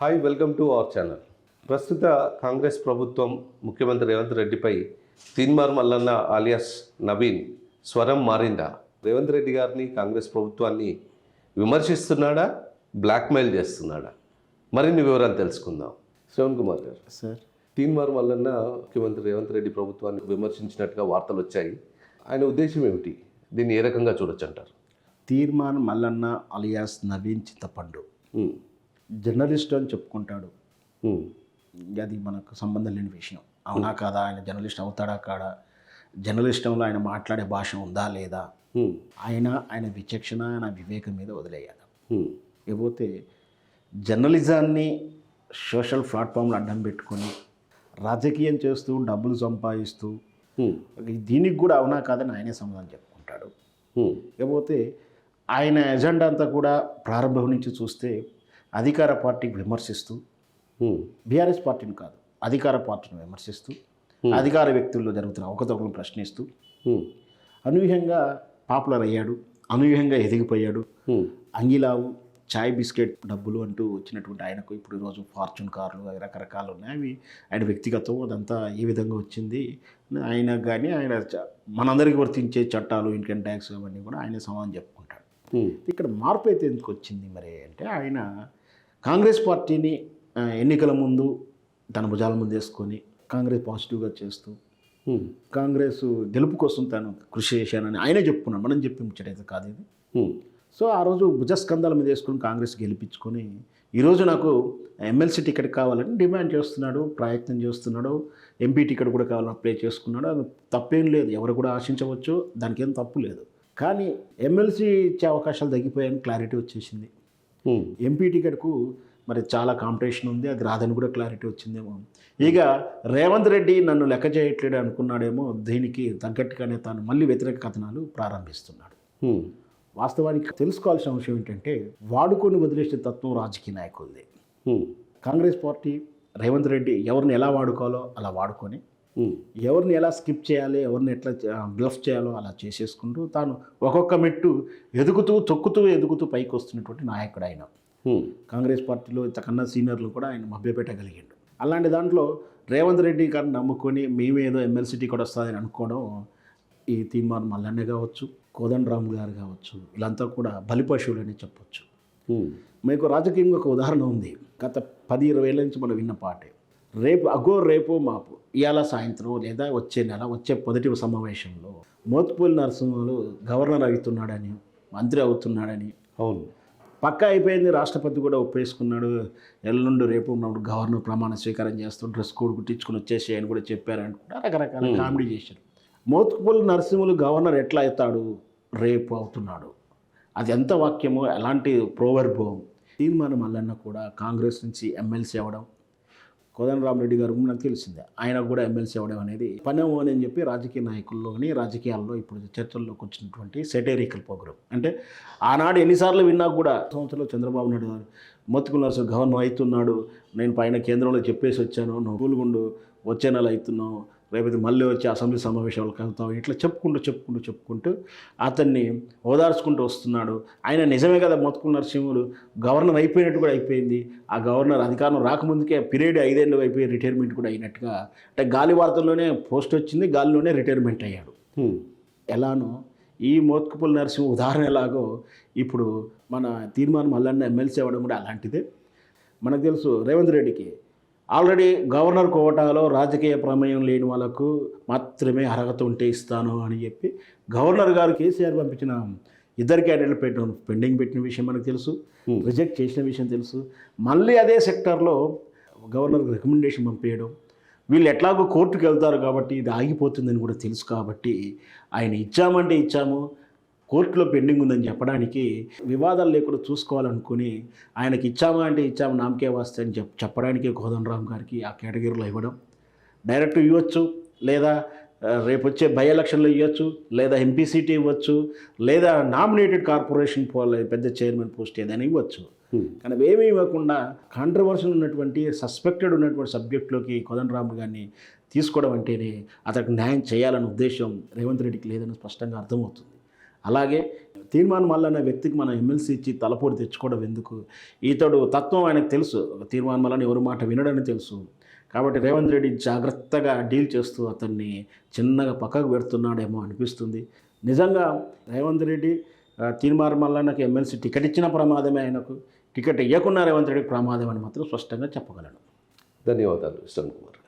Hi, welcome to our channel. ప్రస్తుత కాంగ్రెస్ ప్రభుత్వం ముఖ్యమంత్రి రేవంత్ రెడ్డిపై తీన్మార్ మల్లన్న ఆలియాస్ నవీన్ స్వరం మారిందా? రేవంత్ రెడ్డి గారిని, కాంగ్రెస్ ప్రభుత్వాన్ని విమర్శిస్తున్నాడా, బ్లాక్మెయిల్ చేస్తున్నాడా? మరిన్ని వివరాలు తెలుసుకుందాం. శ్రవణ్ కుమార్ గారు, సార్, తీన్మార్ మల్లన్న ముఖ్యమంత్రి రేవంత్ రెడ్డి ప్రభుత్వాన్ని విమర్శించినట్టుగా వార్తలు వచ్చాయి. ఆయన ఉద్దేశం ఏమిటి? దీన్ని ఏ రకంగా చూడొచ్చు అంటారు? తీర్మాన్ మల్లన్న అలియాస్ నవీన్ చింతపండు జర్నలిస్ట్ అని చెప్పుకుంటాడు. అది మనకు సంబంధం లేని విషయం. అవునా కాదా? ఆయన జర్నలిస్ట్ అవుతాడా కాడా? జర్నలిస్టంలో ఆయన మాట్లాడే భాష ఉందా లేదా? ఆయన విచక్షణ, ఆయన వివేకం మీద వదిలేయాలి. ఇకపోతే జర్నలిజాన్ని సోషల్ ప్లాట్ఫామ్లో అడ్డం పెట్టుకొని రాజకీయం చేస్తూ డబ్బులు సంపాదిస్తూ దీనికి కూడా అవునా కాదని ఆయనే సమాధానం చెప్పుకుంటాడు. ఇకపోతే ఆయన ఎజెండా అంతా కూడా ప్రారంభం నుంచి చూస్తే అధికార పార్టీకి విమర్శిస్తూ, బీఆర్ఎస్ పార్టీని కాదు అధికార పార్టీని విమర్శిస్తూ, అధికార వ్యక్తుల్లో జరుగుతున్న అవకతవకలను ప్రశ్నిస్తూ అనూహ్యంగా పాపులర్ అయ్యాడు, అనూహ్యంగా ఎదిగిపోయాడు. అంగిలావు, చాయ్ బిస్కెట్ డబ్బులు అంటూ వచ్చినటువంటి ఆయనకు ఇప్పుడు ఈరోజు ఫార్చ్యూన్ కార్లు రకరకాలు ఉన్నాయి. అవి ఆయన వ్యక్తిగతం, అదంతా ఏ విధంగా వచ్చింది ఆయన కానీ ఆయన మనందరికీ వర్తించే చట్టాలు, ఇన్కమ్ ట్యాక్స్ అవన్నీ కూడా ఆయన సమాధానం చెప్పుకుంటాడు. ఇక్కడ మార్పు అయితే ఎందుకు వచ్చింది మరి అంటే, ఆయన కాంగ్రెస్ పార్టీని ఎన్నికల ముందు తన భుజాల ముందు వేసుకొని కాంగ్రెస్ పాజిటివ్గా చేస్తూ కాంగ్రెస్ గెలుపు కోసం తాను కృషి చేశానని ఆయనే చెప్పుకున్నాడు. మనం చెప్పి ముచ్చటైతే కాదు ఇది. సో ఆ రోజు భుజస్కంధాల మీద వేసుకుని కాంగ్రెస్ గెలిపించుకొని ఈరోజు నాకు ఎమ్మెల్సీ టికెట్ కావాలని డిమాండ్ చేస్తున్నాడు, ప్రయత్నం చేస్తున్నాడు. ఎంపీ టికెట్ కూడా కావాలని అప్లై చేసుకున్నాడు. అది తప్పేం లేదు, ఎవరు కూడా ఆశించవచ్చు, దానికి ఏం తప్పు లేదు. కానీ ఎమ్మెల్సీ ఇచ్చే అవకాశాలు తగ్గిపోయాయని క్లారిటీ వచ్చేసింది. ఎంపీ టికెట్కు మరి చాలా కాంపిటీషన్ ఉంది, అది రాదని కూడా క్లారిటీ వచ్చిందేమో. ఇక రేవంత్ రెడ్డి నన్ను లెక్క చేయట్లేడు అనుకున్నాడేమో. దీనికి తగ్గట్టుగానే తాను మళ్ళీ వ్యతిరేక కథనాలు ప్రారంభిస్తున్నాడు. వాస్తవానికి తెలుసుకోవాల్సిన అంశం ఏంటంటే, వాడుకొని వదిలేసే తత్వం రాజకీయ నాయకులది. కాంగ్రెస్ పార్టీ రేవంత్ రెడ్డి ఎవరిని ఎలా వాడుకోవాలో అలా వాడుకొని, ఎవరిని ఎలా స్కిప్ చేయాలి, ఎవరిని ఎట్లా బ్లఫ్ చేయాలో అలా చేసేసుకుంటూ తాను ఒక్కొక్క మెట్టు తొక్కుతూ పైకి వస్తున్నటువంటి నాయకుడు ఆయన. కాంగ్రెస్ పార్టీలో ఇంతకన్నా సీనియర్లు కూడా ఆయన మభ్యపెట్టగలిగాడు. అలాంటి దాంట్లో రేవంత్ రెడ్డి గారిని నమ్ముకొని మేమేదో ఎమ్మెల్సీ టికెట్ వస్తుందని అనుకోవడం, ఈ తీన్మార్ మల్లన్న కావచ్చు, కోదండరామ్ గారు కావచ్చు, వీళ్ళంతా కూడా బలిపశువులని చెప్పొచ్చు. మీకు రాజకీయంగా ఒక ఉదాహరణ ఉంది. గత 10-20 ఏళ్ళ నుంచి మనం విన్న పాటే, రేపు మాపు ఇవాళ సాయంత్రం లేదా వచ్చే నెల వచ్చే మొదటి సమావేశంలో మోత్పూల్ నరసింహలు గవర్నర్ అవుతున్నాడని, మంత్రి అవుతున్నాడని. అవును, పక్కా అయిపోయింది. రాష్ట్రపతి కూడా ఒప్పేసుకున్నాడు. ఎల్లుండి రేపు ఉన్నప్పుడు గవర్నర్ ప్రమాణ స్వీకారం చేస్తూ డ్రెస్ కోడ్ కుట్టించుకుని వచ్చేసి అని కూడా చెప్పారనుకుంటా రకరకాల కామెడీ చేశారు. మోత్పూల్ నరసింహులు గవర్నర్ ఎట్లా అవుతాడు, రేపు అవుతున్నాడు. అది ఎంత వాక్యమో, ఎలాంటి ప్రోవర్బో. తీర్మానం మల్లన్న కూడా కాంగ్రెస్ నుంచి ఎమ్మెల్సీ అవ్వడం, కోదండరామరెడ్డి గారు నాకు తెలిసిందే, ఆయన కూడా ఎమ్మెల్సీ అవ్వడం అనేది పనేమో అని చెప్పి రాజకీయ నాయకుల్లోని, రాజకీయాల్లో ఇప్పుడు చర్చల్లోకి వచ్చినటువంటి సెటైరికల్ ప్రోగ్రామ్. అంటే ఆనాడు ఎన్నిసార్లు విన్నా కూడా, సంవత్సరంలో చంద్రబాబు నాయుడు గారు మోత్పూల్ నరసింహ గవర్నర్ అవుతున్నాడు, నేను పైన కేంద్రంలో చెప్పేసి వచ్చాను, నువ్వు కూలుగుండు, వచ్చే నెల అవుతున్నావు, రేపటి మళ్ళీ వచ్చి అసెంబ్లీ సమావేశాలకు వెళ్తావు, ఇట్లా చెప్పుకుంటూ అతన్ని ఓదార్చుకుంటూ వస్తున్నాడు. ఆయన నిజమే కదా, మోత్పూల్ నరసింహులు గవర్నర్ అయిపోయినట్టు కూడా అయిపోయింది. ఆ గవర్నర్ అధికారం రాకముందుకే పీరియడ్ 5 ఏళ్ళు అయిపోయి రిటైర్మెంట్ కూడా అయినట్టుగా, అంటే గాలి వార్తల్లోనే పోస్ట్ వచ్చింది, గాలిలోనే రిటైర్మెంట్ అయ్యాడు. ఎలానో ఈ మోత్పూల్ నరసింహ ఉదాహరణ ఎలాగో ఇప్పుడు మన తీర్మానం మల్లన్న ఎమ్మెల్సీ అవ్వడం కూడా అలాంటిదే. మనకు తెలుసు, రేవంత్ రెడ్డికి ఆల్రెడీ గవర్నర్ కోటాలో రాజకీయ ప్రమేయం లేని వాళ్ళకు మాత్రమే అర్హత ఉంటే ఇస్తాను అని చెప్పి గవర్నర్ గారు కేసీఆర్ పంపించిన 2 క్యాండిడేట్లు పెండింగ్ పెట్టిన విషయం మనకు తెలుసు, రిజెక్ట్ చేసిన విషయం తెలుసు. మళ్ళీ అదే సెక్టార్లో గవర్నర్కి రికమెండేషన్ పంపించడం, వీళ్ళు ఎట్లాగో కోర్టుకు వెళ్తారు కాబట్టి ఇది ఆగిపోతుందని కూడా తెలుసు. కాబట్టి ఆయన ఇచ్చామంటే ఇచ్చాము, కోర్టులో పెండింగ్ ఉందని చెప్పడానికి, వివాదాలు లేకుండా చూసుకోవాలనుకుని ఆయనకి ఇచ్చామా అంటే ఇచ్చాము, నామకే వాస్తే అని చెప్పడానికే కోదండరామ్ గారికి ఆ కేటగిరీలో ఇవ్వడం. డైరెక్ట్ ఇవ్వచ్చు, లేదా రేపు వచ్చే బై ఎలక్షన్లో ఇవ్వచ్చు, లేదా ఎంపీ సీట్ ఇవ్వచ్చు, లేదా నామినేటెడ్ కార్పొరేషన్ పెద్ద చైర్మన్ పోస్ట్ ఏదైనా ఇవ్వచ్చు. కానీ అవేమీ ఇవ్వకుండా కాంట్రవర్షియల్ ఉన్నటువంటి, సస్పెక్టెడ్ ఉన్నటువంటి సబ్జెక్టులోకి కోదండరామ్ గారిని తీసుకోవడం అంటేనే అతనికి న్యాయం చేయాలనే ఉద్దేశం రేవంత్ రెడ్డికి లేదని స్పష్టంగా అర్థమవుతుంది. అలాగే తీర్మానం మల్లన్న వ్యక్తికి మనం ఎమ్మెల్సీ ఇచ్చి తలపోటు తెచ్చుకోవడం ఎందుకు? ఈతడు తత్వం ఆయనకు తెలుసు. తీర్మానం మల్లన్న ఎవరి మాట వినడని తెలుసు. కాబట్టి రేవంత్ రెడ్డి జాగ్రత్తగా డీల్ చేస్తూ అతన్ని చిన్నగా పక్కకు పెడుతున్నాడేమో అనిపిస్తుంది. నిజంగా రేవంత్ రెడ్డి తీర్మానం మల్లన్నకి ఎమ్మెల్సీ టికెట్ ఇచ్చిన ప్రమాదమే, ఆయనకు టికెట్ ఇవ్వకుండా రేవంత్ రెడ్డికి ప్రమాదం అని మాత్రం స్పష్టంగా చెప్పగలను. ధన్యవాదాలు విశ్రమ్ కుమార్.